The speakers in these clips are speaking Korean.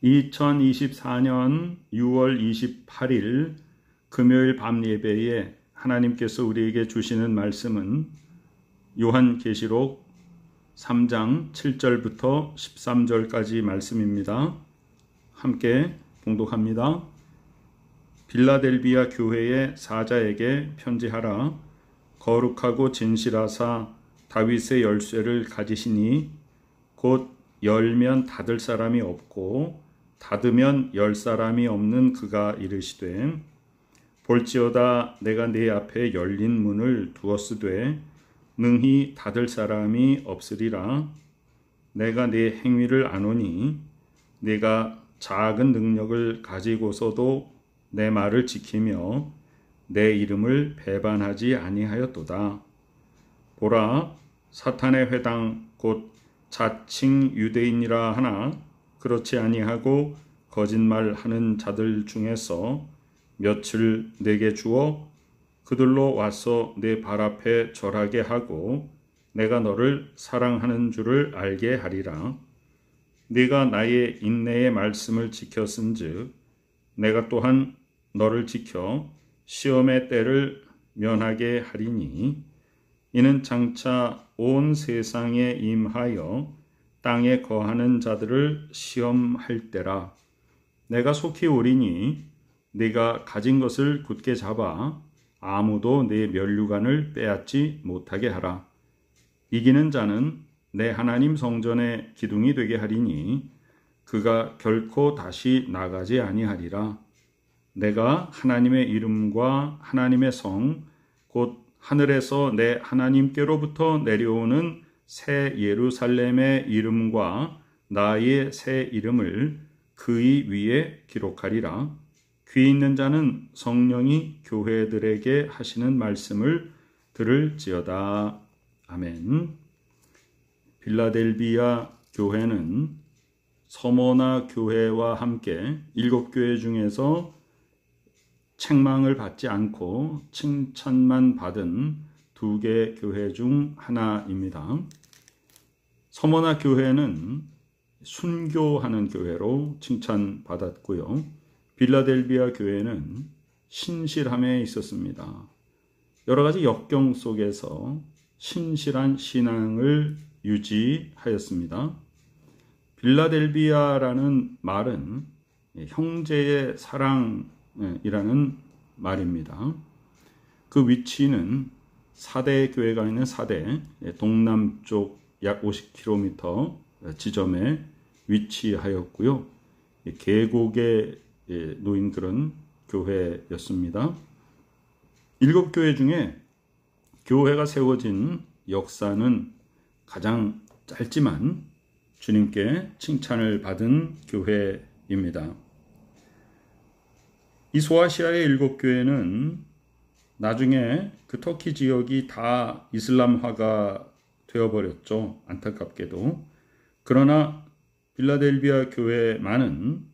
2024년 6월 28일 금요일 밤 예배에 하나님께서 우리에게 주시는 말씀은 요한계시록 3장 7절부터 13절까지 말씀입니다. 함께 봉독합니다. 빌라델비아 교회의 사자에게 편지하라. 거룩하고 진실하사 다윗의 열쇠를 가지시니 곧 열면 닫을 사람이 없고 닫으면 열 사람이 없는 그가 이르시되, 볼지어다 내가 네 앞에 열린 문을 두었으되 능히 닫을 사람이 없으리라. 내가 네 행위를 아노니 네가 작은 능력을 가지고서도 내 말을 지키며 내 이름을 배반하지 아니하였도다. 보라, 사탄의 회당 곧 자칭 유대인이라 하나 그렇지 아니하고 거짓말하는 자들 중에서 몇을 내게 주어 그들로 와서 내 발 앞에 절하게 하고 내가 너를 사랑하는 줄을 알게 하리라. 네가 나의 인내의 말씀을 지켰은즉 내가 또한 너를 지켜 시험의 때를 면하게 하리니, 이는 장차 온 세상에 임하여 땅에 거하는 자들을 시험할 때라. 내가 속히 오리니 네가 가진 것을 굳게 잡아 아무도 네 면류관을 빼앗지 못하게 하라. 이기는 자는 내 하나님 성전의 기둥이 되게 하리니 그가 결코 다시 나가지 아니하리라. 내가 하나님의 이름과 하나님의 성 곧 하늘에서 내 하나님께로부터 내려오는 새 예루살렘의 이름과 나의 새 이름을 그의 위에 기록하리라. 귀 있는 자는 성령이 교회들에게 하시는 말씀을 들을지어다. 아멘. 빌라델비아 교회는 서머나 교회와 함께 7교회 중에서 책망을 받지 않고 칭찬만 받은 2개 교회 중 하나입니다. 서머나 교회는 순교하는 교회로 칭찬받았고요. 빌라델비아 교회는 신실함에 있었습니다. 여러 가지 역경 속에서 신실한 신앙을 유지하였습니다. 빌라델비아라는 말은 형제의 사랑이라는 말입니다. 그 위치는 사대 교회가 있는 사대 동남쪽 약 50km 지점에 위치하였고요. 계곡에 놓인 그런 교회였습니다. 7교회 중에 교회가 세워진 역사는 가장 짧지만 주님께 칭찬을 받은 교회입니다. 이 소아시아의 7교회는 나중에 그 터키 지역이 다 이슬람화가 되어버렸죠. 안타깝게도. 그러나 빌라델비아 교회만은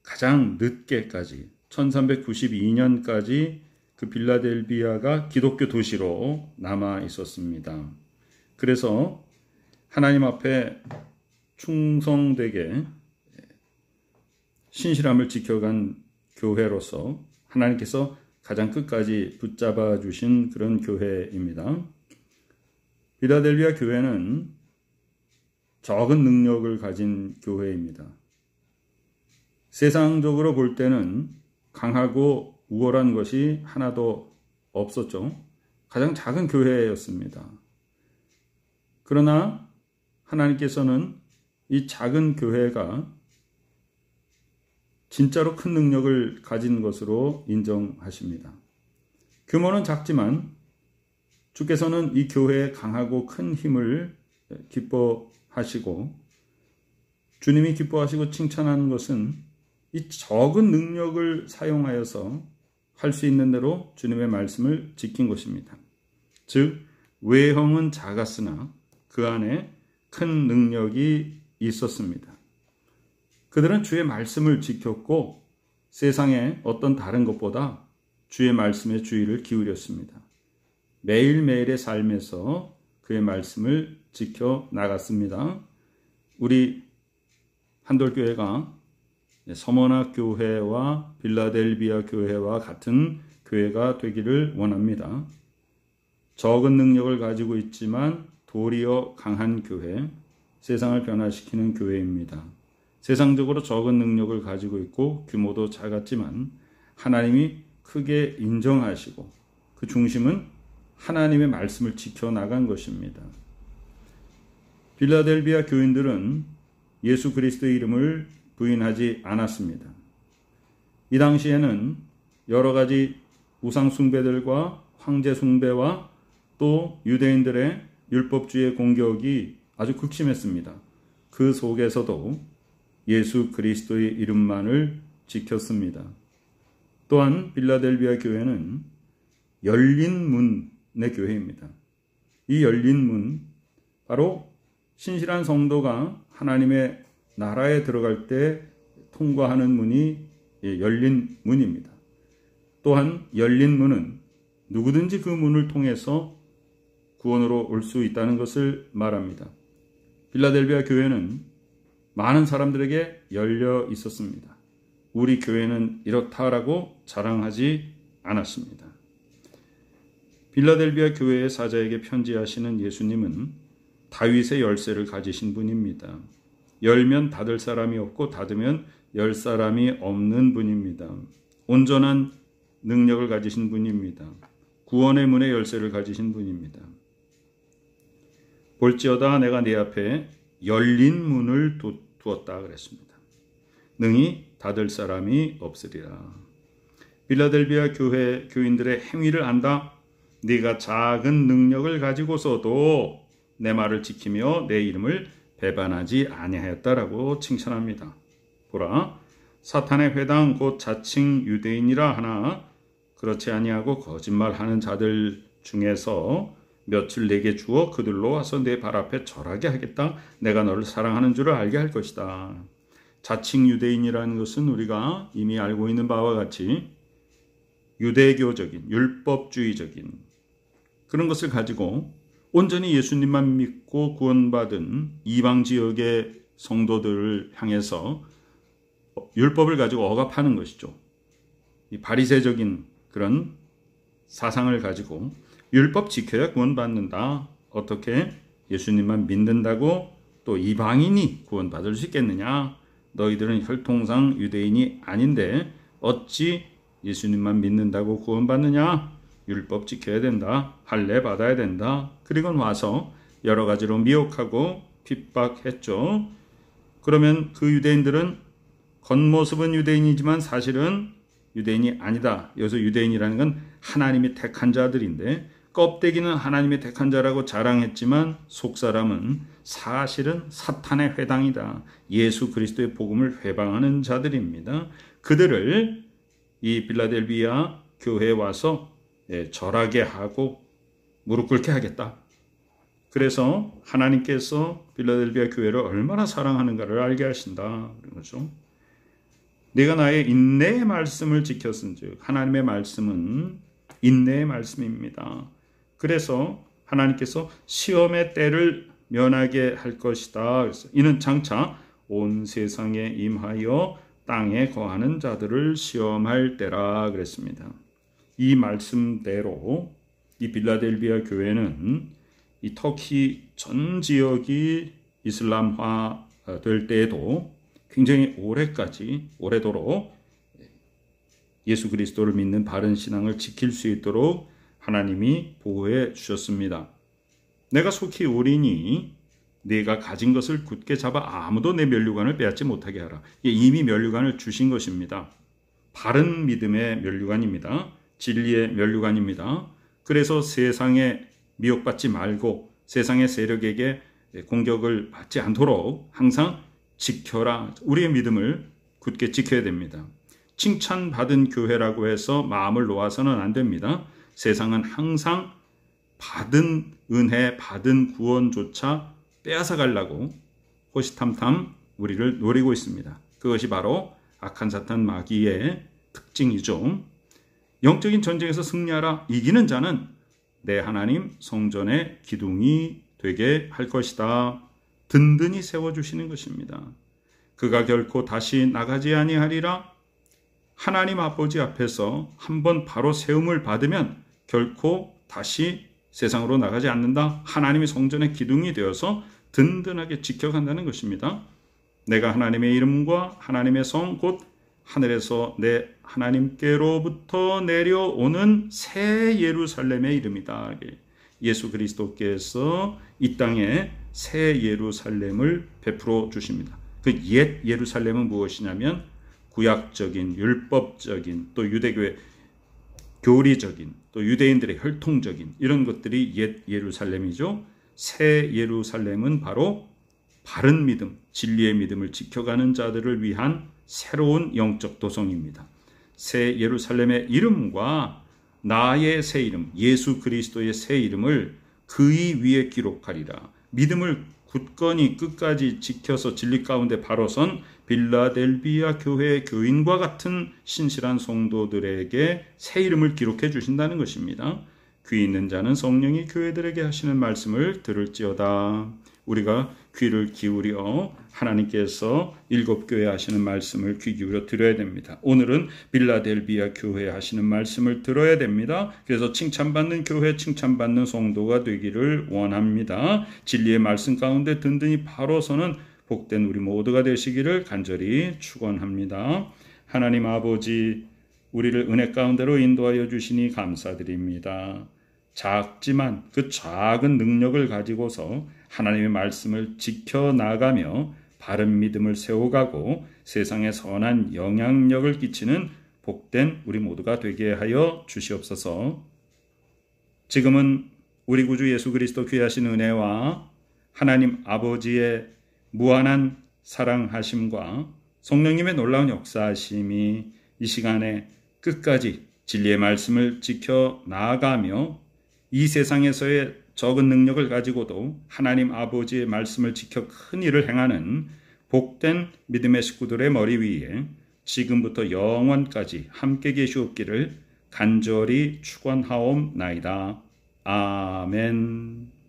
가장 늦게까지 1392년까지 그 빌라델비아가 기독교 도시로 남아 있었습니다. 그래서 하나님 앞에 충성되게 신실함을 지켜간 교회로서 하나님께서 가장 끝까지 붙잡아 주신 그런 교회입니다. 빌라델비아 교회는 적은 능력을 가진 교회입니다. 세상적으로 볼 때는 강하고 우월한 것이 하나도 없었죠. 가장 작은 교회였습니다. 그러나 하나님께서는 이 작은 교회가 진짜로 큰 능력을 가진 것으로 인정하십니다. 규모는 작지만 주께서는 이 교회의 강하고 큰 힘을 기뻐하시고, 주님이 기뻐하시고 칭찬하는 것은 이 적은 능력을 사용하여서 할 수 있는 대로 주님의 말씀을 지킨 것입니다. 즉 외형은 작았으나 그 안에 큰 능력이 있었습니다. 그들은 주의 말씀을 지켰고 세상의 어떤 다른 것보다 주의 말씀에 주의를 기울였습니다. 매일매일의 삶에서 그의 말씀을 지켜 나갔습니다. 우리 한돌교회가 서머나 교회와 빌라델비아 교회와 같은 교회가 되기를 원합니다. 적은 능력을 가지고 있지만 도리어 강한 교회, 세상을 변화시키는 교회입니다. 세상적으로 적은 능력을 가지고 있고 규모도 작았지만 하나님이 크게 인정하시고 그 중심은 하나님의 말씀을 지켜나간 것입니다. 빌라델비아 교인들은 예수 그리스도의 이름을 부인하지 않았습니다. 이 당시에는 여러 가지 우상 숭배들과 황제 숭배와 또 유대인들의 율법주의 공격이 아주 극심했습니다. 그 속에서도 예수 그리스도의 이름만을 지켰습니다. 또한 빌라델비아 교회는 열린 문의 교회입니다. 이 열린 문, 바로 신실한 성도가 하나님의 나라에 들어갈 때 통과하는 문이 열린 문입니다. 또한 열린 문은 누구든지 그 문을 통해서 구원으로 올 수 있다는 것을 말합니다. 빌라델비아 교회는 많은 사람들에게 열려 있었습니다. 우리 교회는 이렇다라고 자랑하지 않았습니다. 빌라델비아 교회의 사자에게 편지하시는 예수님은 다윗의 열쇠를 가지신 분입니다. 열면 닫을 사람이 없고 닫으면 열 사람이 없는 분입니다. 온전한 능력을 가지신 분입니다. 구원의 문의 열쇠를 가지신 분입니다. 볼지어다 내가 네 앞에 열린 문을 두었다 그랬습니다. 능히 닫을 사람이 없으리라. 빌라델비아 교회 교인들의 행위를 안다. 네가 작은 능력을 가지고서도 내 말을 지키며 내 이름을 배반하지 아니하였다라고 칭찬합니다. 보라, 사탄의 회당 곧 자칭 유대인이라 하나 그렇지 아니하고 거짓말하는 자들 중에서 며칠 내게 주어 그들로 와서 내 발 앞에 절하게 하겠다. 내가 너를 사랑하는 줄을 알게 할 것이다. 자칭 유대인이라는 것은 우리가 이미 알고 있는 바와 같이 유대교적인 율법주의적인 그런 것을 가지고 온전히 예수님만 믿고 구원받은 이방 지역의 성도들을 향해서 율법을 가지고 억압하는 것이죠. 이 바리새적인 그런 사상을 가지고 율법 지켜야 구원받는다. 어떻게 예수님만 믿는다고 또 이방인이 구원받을 수 있겠느냐? 너희들은 혈통상 유대인이 아닌데 어찌 예수님만 믿는다고 구원받느냐? 율법 지켜야 된다. 할례 받아야 된다. 그리고 와서 여러 가지로 미혹하고 핍박했죠. 그러면 그 유대인들은 겉모습은 유대인이지만 사실은 유대인이 아니다. 여기서 유대인이라는 건 하나님이 택한 자들인데 껍데기는 하나님의 택한 자라고 자랑했지만 속사람은 사실은 사탄의 회당이다. 예수 그리스도의 복음을 회방하는 자들입니다. 그들을 이 빌라델비아 교회에 와서 절하게 하고 무릎 꿇게 하겠다. 그래서 하나님께서 빌라델비아 교회를 얼마나 사랑하는가를 알게 하신다. 그런 거죠. 내가 나의 인내의 말씀을 지켰은즉 하나님의 말씀은 인내의 말씀입니다. 그래서 하나님께서 시험의 때를 면하게 할 것이다. 그래서 이는 장차 온 세상에 임하여 땅에 거하는 자들을 시험할 때라 그랬습니다. 이 말씀대로 이 빌라델비아 교회는 이 터키 전 지역이 이슬람화 될 때에도 굉장히 오래도록 예수 그리스도를 믿는 바른 신앙을 지킬 수 있도록 하나님이 보호해 주셨습니다. 내가 속히 오리니 네가 가진 것을 굳게 잡아 아무도 내 면류관을 빼앗지 못하게 하라. 이미 면류관을 주신 것입니다. 바른 믿음의 면류관입니다. 진리의 면류관입니다. 그래서 세상에 미혹받지 말고 세상의 세력에게 공격을 받지 않도록 항상 지켜라. 우리의 믿음을 굳게 지켜야 됩니다. 칭찬받은 교회라고 해서 마음을 놓아서는 안 됩니다. 세상은 항상 받은 은혜, 받은 구원조차 빼앗아 가려고 호시탐탐 우리를 노리고 있습니다. 그것이 바로 악한 사탄 마귀의 특징이죠. 영적인 전쟁에서 승리하라. 이기는 자는 내 하나님 성전의 기둥이 되게 할 것이다. 든든히 세워주시는 것입니다. 그가 결코 다시 나가지 아니하리라. 하나님 아버지 앞에서 한번 바로 세움을 받으면 결코 다시 세상으로 나가지 않는다. 하나님의 성전의 기둥이 되어서 든든하게 지켜간다는 것입니다. 내가 하나님의 이름과 하나님의 성 곧 하늘에서 내 하나님께로부터 내려오는 새 예루살렘의 이름이다. 예수 그리스도께서 이 땅에 새 예루살렘을 베풀어 주십니다. 그 옛 예루살렘은 무엇이냐면 구약적인 율법적인 또 유대교의 교리적인 또 유대인들의 혈통적인 이런 것들이 옛 예루살렘이죠. 새 예루살렘은 바로 바른 믿음, 진리의 믿음을 지켜가는 자들을 위한 새로운 영적 도성입니다. 새 예루살렘의 이름과 나의 새 이름, 예수 그리스도의 새 이름을 그의 위에 기록하리라. 믿음을 굳건히 끝까지 지켜서 진리 가운데 바로 선 빌라델비아 교회의 교인과 같은 신실한 성도들에게 새 이름을 기록해 주신다는 것입니다. 귀 있는 자는 성령이 교회들에게 하시는 말씀을 들을지어다. 우리가 귀를 기울여 하나님께서 일곱 교회 하시는 말씀을 귀 기울여 들어야 됩니다. 오늘은 빌라델비아 교회 하시는 말씀을 들어야 됩니다. 그래서 칭찬받는 교회, 칭찬받는 성도가 되기를 원합니다. 진리의 말씀 가운데 든든히 바로 서는 복된 우리 모두가 되시기를 간절히 축원합니다. 하나님 아버지, 우리를 은혜 가운데로 인도하여 주시니 감사드립니다. 작지만 그 작은 능력을 가지고서 하나님의 말씀을 지켜나가며 바른 믿음을 세워가고 세상에 선한 영향력을 끼치는 복된 우리 모두가 되게 하여 주시옵소서. 지금은 우리 구주 예수 그리스도 귀하신 은혜와 하나님 아버지의 무한한 사랑하심과 성령님의 놀라운 역사하심이 이 시간에 끝까지 진리의 말씀을 지켜나가며 이 세상에서의 적은 능력을 가지고도 하나님 아버지의 말씀을 지켜 큰 일을 행하는 복된 믿음의 식구들의 머리 위에 지금부터 영원까지 함께 계시옵기를 간절히 축원하옵나이다. 아멘.